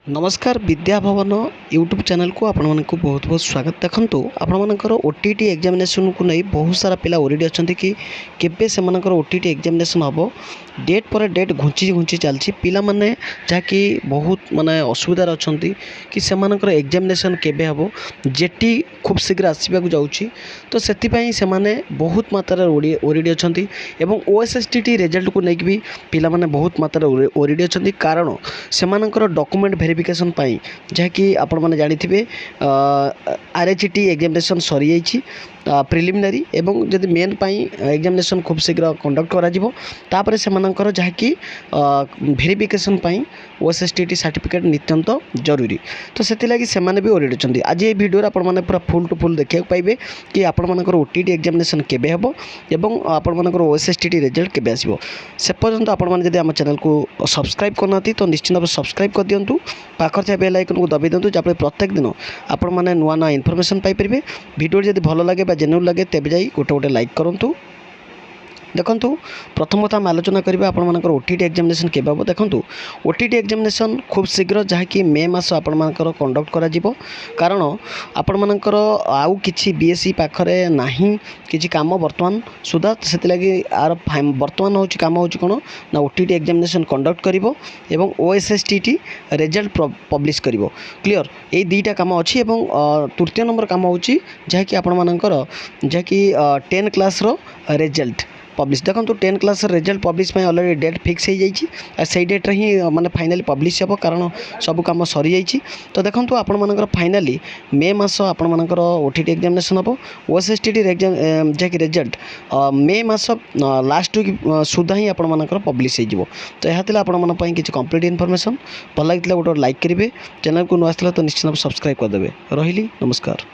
नमस्कार Vidya Bhavan YouTube channel को आपण मानक बहुत बहुत स्वागत। देखंतु आपण मानकर ओटीटी एग्जामिनेशन को नहीं बहुत सारा पिला ओरिडी अच्छा कि केबे से मानकर ओटीटी एग्जामिनेशन हम डेट पर डेट घुंची घुंची चलती पिला माने जाकि बहुत माने असुविधार अच्छा कि से मानकर एग्जामिनेशन केबे हम जेटी खूब शीघ्र आसवाक जाऊँगी तो से माने बहुत मात्रा ओरिडी अच्छा एवं ओएसएसटी रिजल्ट को लेकिन भी पिला माने बहुत मात्रा ओरिडी अच्छा कारण से डॉक्यूमेंट वेरिफिकेशन पाई जहाँकि आपण मैंने जानी आरएचटी एग्जामिनेशन सरी जाइए प्रिलिमिनारी एवं जदि मेन पाई एग्जामिनेशन खूब शीघ्र कंडक्ट करा से मानकर जहाँकि वेरिफिकेशन पाई ओएसएसटी सर्टिफिकेट नितांत जरूरी तो से भी ओरिड अच्छा आज ये वीडियो आपण मैंने पूरा फुल टू फुल देखा पाइबे कि आपण मानकर ओटीटी एग्जामिनेशन केबे हेबो एवं आपण मानकर ओएसएसटी रिजल्ट केबे आसीबो से पर्यंत आपण माने जदि आम चैनल को सब्सक्राइब करना तो निश्चित भाव सब्सक्राइब कर दिंतु पाखर थे बेल आइकन को दबाई दिंतु जहाँ प्रत्येक दिन आपण माने नुआ नुआ इनफॉरमेशन पाइपर वीडियो जब भल लगे जेन्युइन लगे तेज जाई गोटे गोटे लाइक करूँ। देखंतु प्रथम कथा आम आलोचना करिबा आपण मानकर ओटीटी एग्जामिनेशन केबे हम देखंतु ओटीटी एग्जामिनेशन खूब शीघ्र जहाँकि मे मास आपण मानकर कंडक्ट करा जिवो कारण आपण मानकर आउ किछि बीएससी पाखरे नाही किछि काम वर्तमान सुधा सेति लागि आर वर्तमान होछि काम होछि कोन ना ओटीटी एग्जामिनेशन कंडक्ट करिवो एवं ओएसएसटी रिजल्ट पब्लिश करिवो क्लियर ए दुईटा काम अछि एवं तृतीय नंबर काम होछि जहाँकि आपण मानकर जहाँकि 10 क्लास रो रिजल्ट पब्लिश देखो 10 क्लास रिजल्ट पब्लिश में ऑलरेडी डेट फिक्स हो जाइए से डेट्रे ही माने फाइनाली पब्लिश हे कारण सब कम सरी जाइए तो देखो आपण मानकर फाइनाली मे मास आपण मानकर ओटीटी एग्जामिनेशन हम ओएसएसटी एग्जाम जैक रिजल्ट मे मास लास्ट वीक सुधा ही आपण मानकर पब्लिश हो तो यह आपण मन किसी कंप्लीट इनफॉरमेशन भल लगे गोटे लाइक करेंगे चैनल को नुआ तो निश्चित सब्सक्राइब करदे रही नमस्कार।